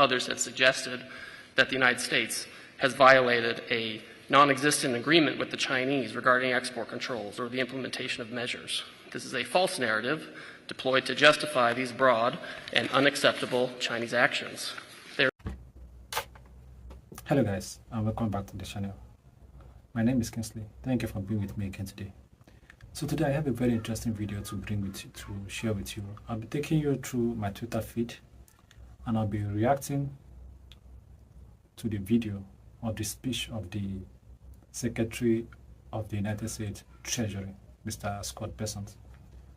others had suggested that the United States has violated a non-existent agreement with the Chinese regarding export controls or the implementation of measures. This is a false narrative deployed to justify these broad and unacceptable Chinese actions. Hello guys, and welcome back to the channel. My name is Kingsley. Thank you for being with me again today. So today I have a very interesting video to share with you. I'll be taking you through my Twitter feed, and I'll be reacting to the video of the speech of the Secretary of the United States Treasury, Mr. Scott Bessent.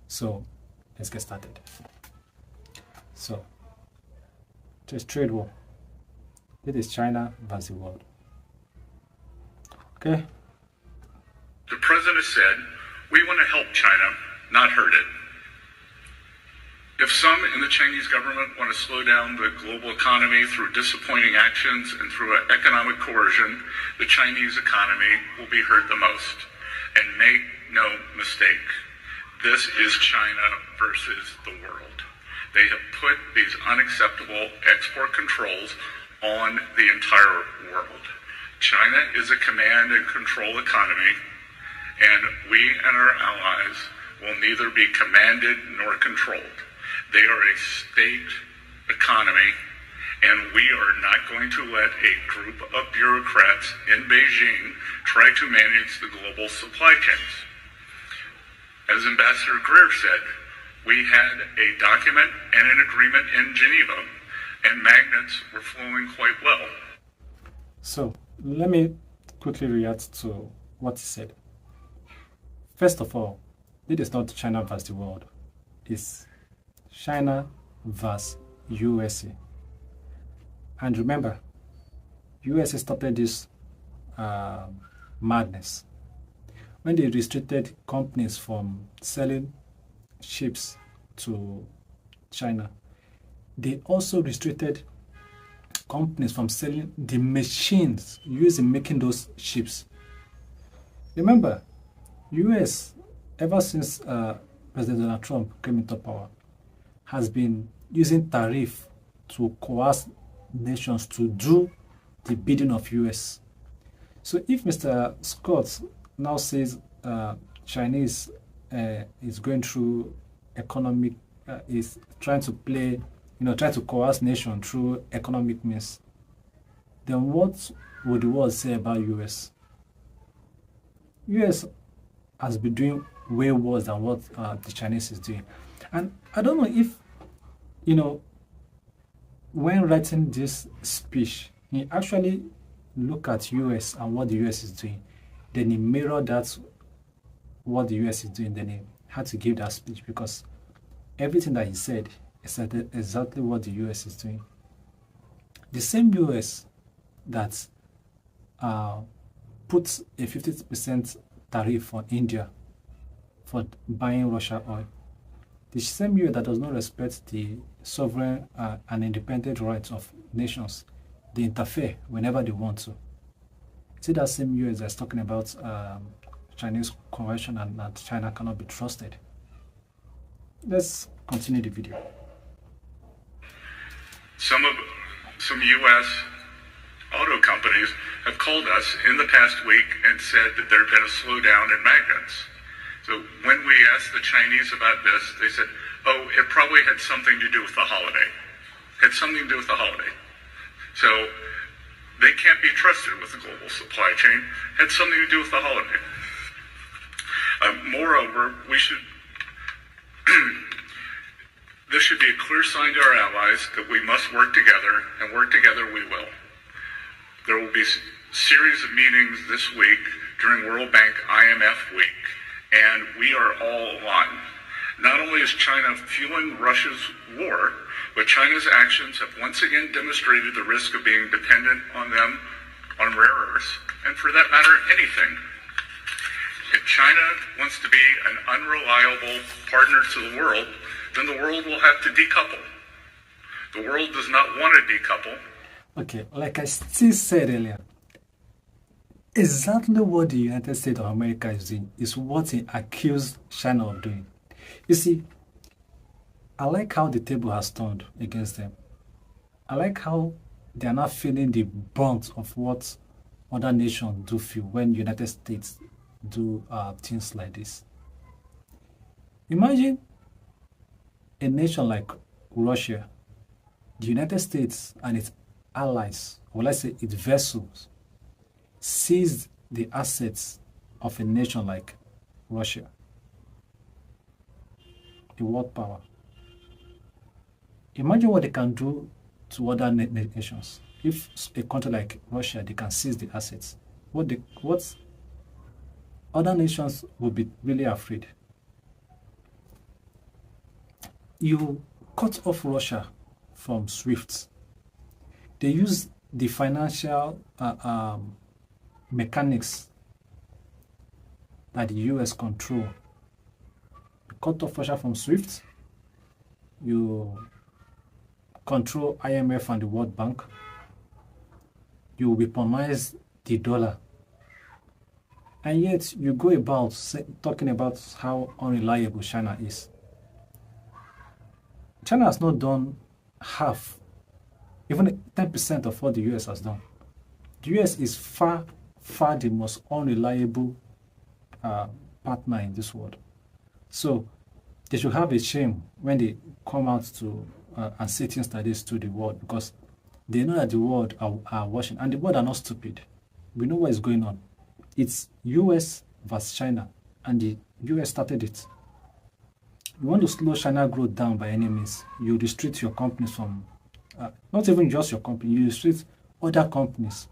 So let's get started. So, just trade war. It is China versus the world. Okay. The president said, we want to help China, not hurt it. If some in the Chinese government want to slow down the global economy through disappointing actions and through economic coercion, the Chinese economy will be hurt the most. And make no mistake, this is China versus the world. They have put these unacceptable export controls on the entire world. China is a command and control economy, and we and our allies will neither be commanded nor controlled. They are a state economy, and we are not going to let a group of bureaucrats in Beijing try to manage the global supply chains. As Ambassador Greer said, we had a document and an agreement in Geneva, and magnets were flowing quite well. So let me quickly react to what he said. First of all, it is not China versus the world. It's China versus USA. And remember, USA started this madness when they restricted companies from selling ships to China. They also restricted companies from selling the machines used in making those ships. Remember, US, ever since President Donald Trump came into power, has been using tariff to coerce nations to do the bidding of US. So if Mr. Scott now says Chinese is going through economic, is trying to play, try to coerce nation through economic means, then what would the world say about US? US has been doing way worse than what the Chinese is doing. And I don't know if, when writing this speech, he actually looked at US and what the US is doing. Then he mirrored that, what the US is doing. Then he had to give that speech because everything that he said is exactly what the US is doing. The same US that puts a 50% tariff on India for buying Russia oil. The same US that does not respect the sovereign and independent rights of nations. They interfere whenever they want to. See, that same US that's talking about Chinese coercion and that China cannot be trusted. Let's continue the video. Some U.S. auto companies have called us in the past week and said that there had been a slowdown in magnets. So when we asked the Chinese about this, they said, oh, it probably had something to do with the holiday. So they can't be trusted with the global supply chain. Had something to do with the holiday. Moreover, this should be a clear sign to our allies that we must work together, and work together we will. There will be a series of meetings this week during World Bank IMF week, and we are all aligned. Not only is China fueling Russia's war, but China's actions have once again demonstrated the risk of being dependent on them on rare earths, and for that matter, anything. If China wants to be an unreliable partner to the world, then the world will have to decouple. The world does not want to decouple. Okay, like I still said earlier, exactly what the United States of America is doing is what he accused China of doing. You see, I like how the table has turned against them. I like how they are not feeling the brunt of what other nations do feel when United States do things like this. Imagine a nation like Russia, the United States and its allies, or let's say its vessels, seized the assets of a nation like Russia, a world power. Imagine what they can do to other nations. If a country like Russia, they can seize the assets, what other nations would be really afraid. You cut off Russia from SWIFT. They use the financial mechanics that the US control. You cut off Russia from SWIFT. You control IMF and the World Bank. You weaponize the dollar. And yet you go about talking about how unreliable China is. China has not done half, even 10% of what the US has done. The US is far, far the most unreliable partner in this world. So they should have a shame when they come out to and say things like this to the world, because they know that the world are watching, and the world are not stupid. We know what is going on. It's US versus China, and the US started it. You want to slow China growth down by any means, you restrict your companies from, not even just your company, you restrict other companies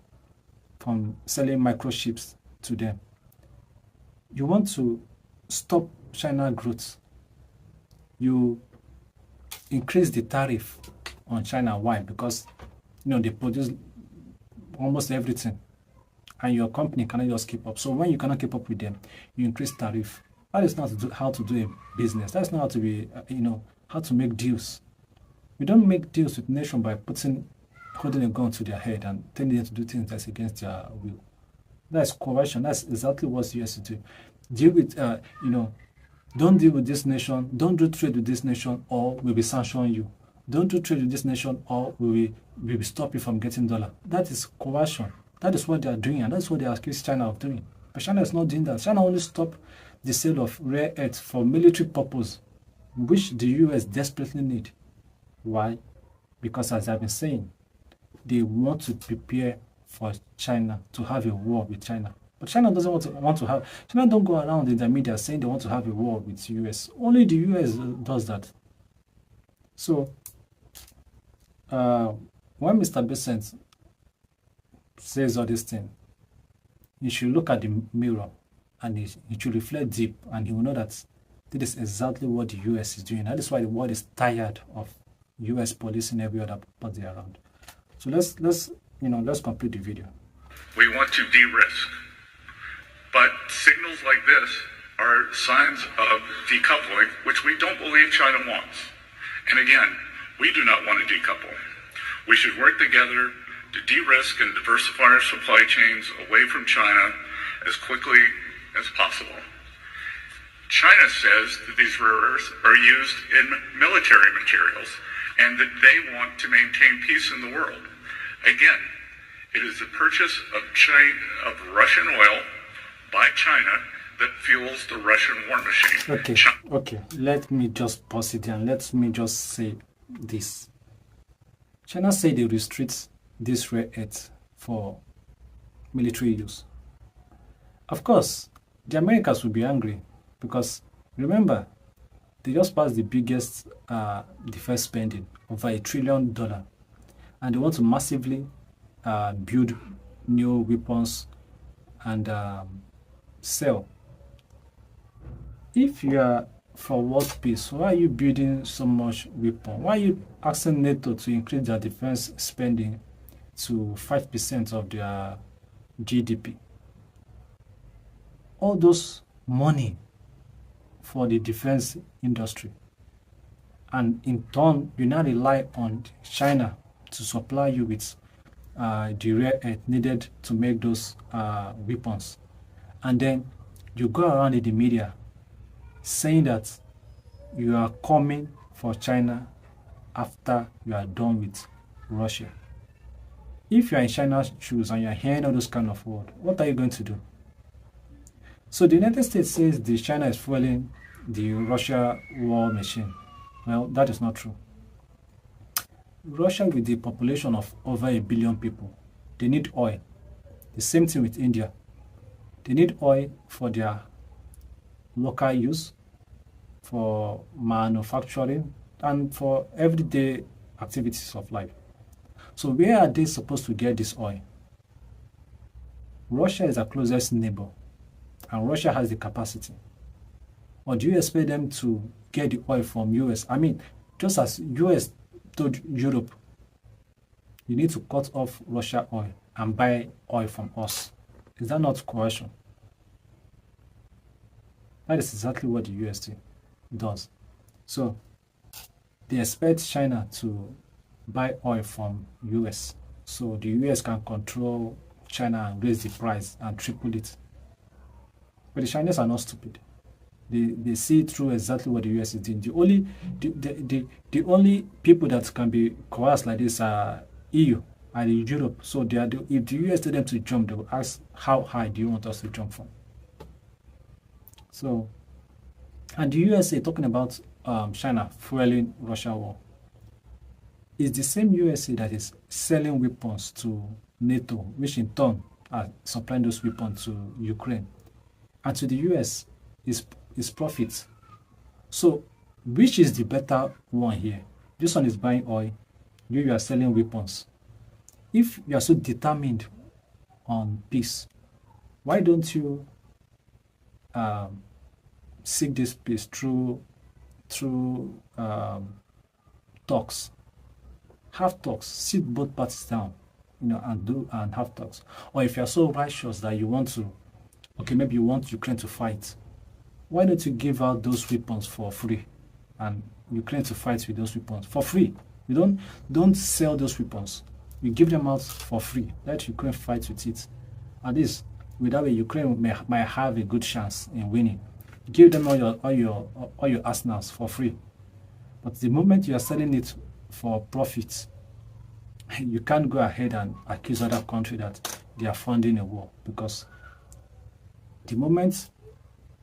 from selling microchips to them. You want to stop China growth, you increase the tariff on China. Why? Because they produce almost everything, and your company cannot just keep up. So when you cannot keep up with them, you increase tariff. That is not how to do a business. That's not how to be, how to make deals. We don't make deals with nations by holding a gun to their head and telling them to do things that's against their will. That's coercion. That's exactly what the US do. Deal with, don't deal with this nation. Don't do trade with this nation, or we'll be sanctioning you. Don't do trade with this nation, or we will stop you from getting dollar. That is coercion. That is what they are doing, and that's what they accuse China of doing. But China is not doing that. China only stopped the sale of rare earths for military purpose, which the US desperately need. Why? Because, as I've been saying, they want to prepare for China to have a war with China. But China doesn't want to have. China don't go around in the media saying they want to have a war with the US. Only the US does that. So, when Mr. Bessent says all these things, you should look at the mirror, and he should reflect deep, and he will know that this is exactly what the US is doing. That is why the world is tired of US policing every other party around. So let's complete the video. We want to de-risk, but signals like this are signs of decoupling, which we don't believe China wants. And again, we do not want to decouple. We should work together to de-risk and diversify our supply chains away from China as quickly as possible. China says that these rare earths are used in military materials and that they want to maintain peace in the world. Again, it is the purchase of Russian oil by China that fuels the Russian war machine. Okay. Let me just pause it and let me just say this. China said they restrict this rare earth for military use. Of course, the Americans will be angry because, remember, they just passed the biggest defense spending, over $1 trillion, and they want to massively build new weapons and sell. If you are for world peace, why are you building so much weapon? Why are you asking NATO to increase their defense spending to 5% of their GDP? All those money for the defense industry, and in turn you now rely on China to supply you with the rare earth needed to make those weapons, and then you go around in the media saying that you are coming for China after you are done with Russia. If you are in China's shoes and you are hearing all those kind of words, what are you going to do? So the United States says the China is fueling the Russia war machine. Well, that is not true. Russia, with the population of over 1 billion people, they need oil. The same thing with India. They need oil for their local use, for manufacturing, and for everyday activities of life. So where are they supposed to get this oil? Russia is our closest neighbor, and Russia has the capacity. Or do you expect them to get the oil from US? I mean, just as US told Europe, you need to cut off Russia oil and buy oil from us. Is that not coercion? That is exactly what the US does. So they expect China to buy oil from US, so the US can control China and raise the price and triple it. But the Chinese are not stupid. They see through exactly what the US is doing. The only people that can be coerced like this are EU and Europe. So if the US tell them to jump, they will ask, how high do you want us to jump from? So, and the USA talking about China fueling Russia war. It's the same USA that is selling weapons to NATO, which in turn are supplying those weapons to Ukraine. And to the US is profit. So, which is the better one here? This one is buying oil, you are selling weapons. If you are so determined on peace, why don't you seek this peace through talks? Have talks, sit both parties down, and have talks. Or if you are so righteous that you want to, maybe you want Ukraine to fight, why don't you give out those weapons for free, and Ukraine to fight with those weapons for free? You don't sell those weapons. You give them out for free. Let Ukraine fight with it. At least, with that way, Ukraine might have a good chance in winning. Give them all your arsenals for free. But the moment you are selling it for profit, you can't go ahead and accuse other country that they are funding a war, because the moment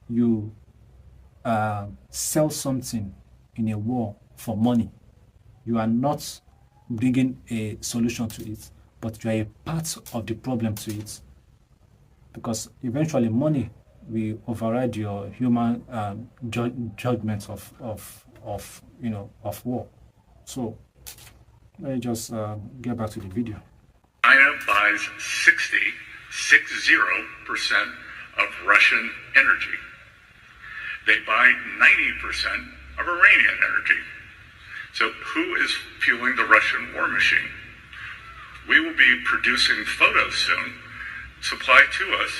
you sell something in a war for money, you are not bringing a solution to it, but you are a part of the problem to it, because eventually money will override your human judgments of war. So let me just get back to the video. China buys 60% of Russian energy. They buy 90% of Iranian energy. So who is fueling the Russian war machine? We will be producing photos soon, supplied to us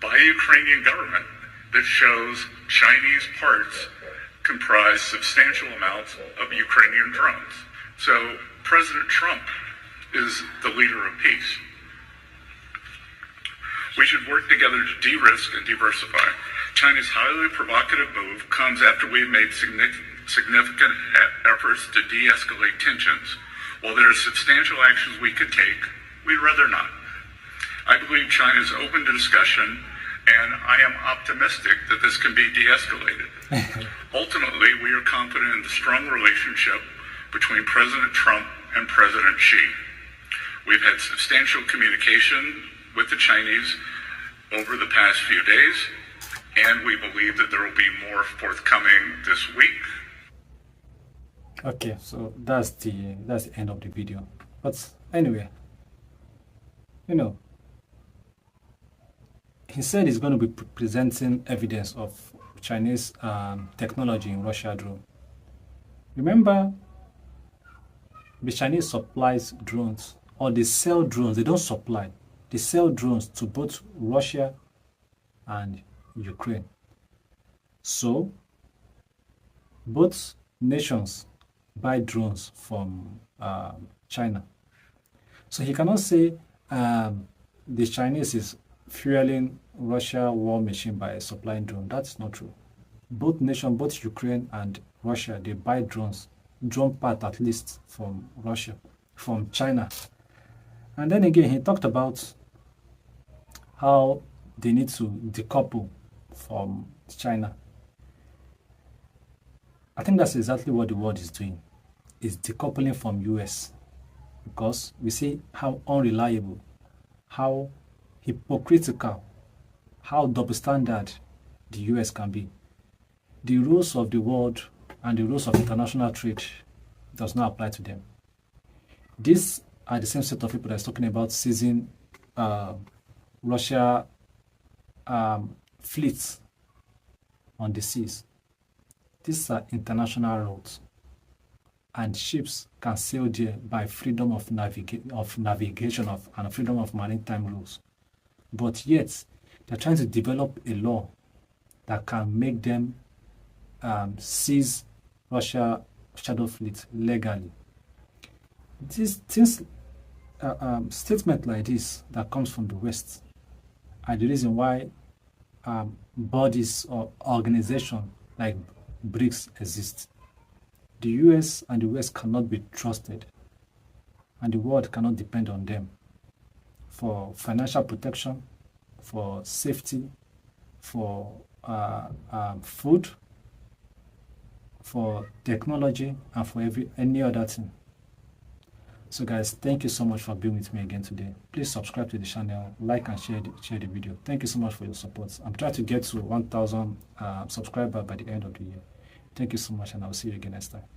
by the Ukrainian government, that shows Chinese parts comprise substantial amounts of Ukrainian drones. So President Trump is the leader of peace. We should work together to de-risk and diversify. China's highly provocative move comes after we've made significant efforts to de-escalate tensions. While there are substantial actions we could take, we'd rather not. I believe China is open to discussion, and I am optimistic that this can be de-escalated. Ultimately, we are confident in the strong relationship between President Trump and President Xi. We've had substantial communication with the Chinese over the past few days, and we believe that there will be more forthcoming this week. Okay, so that's the end of the video. But anyway, he said he's going to be presenting evidence of Chinese technology in Russia drone. Remember, the Chinese supplies drones, or they sell drones. They don't supply. They sell drones to both Russia and Ukraine. So, both nations buy drones from China. So he cannot say the Chinese is fueling Russia war machine by supplying drone. That's not true. Both nations, both Ukraine and Russia, they buy drones, drone part at least from Russia. from China. And then again, he talked about how they need to decouple from China. I think that's exactly what the world is doing, is decoupling from US, because we see how unreliable, how hypocritical, how double standard the US can be. The rules of the world and the rules of international trade does not apply to them. These are the same set of people that's talking about seizing Russia fleets on the seas. These are international routes, and ships can sail there by freedom of navigation and freedom of maritime rules. But yet, they're trying to develop a law that can make them seize Russia shadow fleet legally. These things, statement like this that comes from the West, are the reason why bodies or organizations like BRICS exist. The US and the West cannot be trusted, and the world cannot depend on them for financial protection, for safety, for food, for technology, and for any other thing. So guys, thank you so much for being with me again today. Please subscribe to the channel, like and share the video. Thank you so much for your support. I'm trying to get to 1,000 subscribers by the end of the year. Thank you so much, and I'll see you again next time.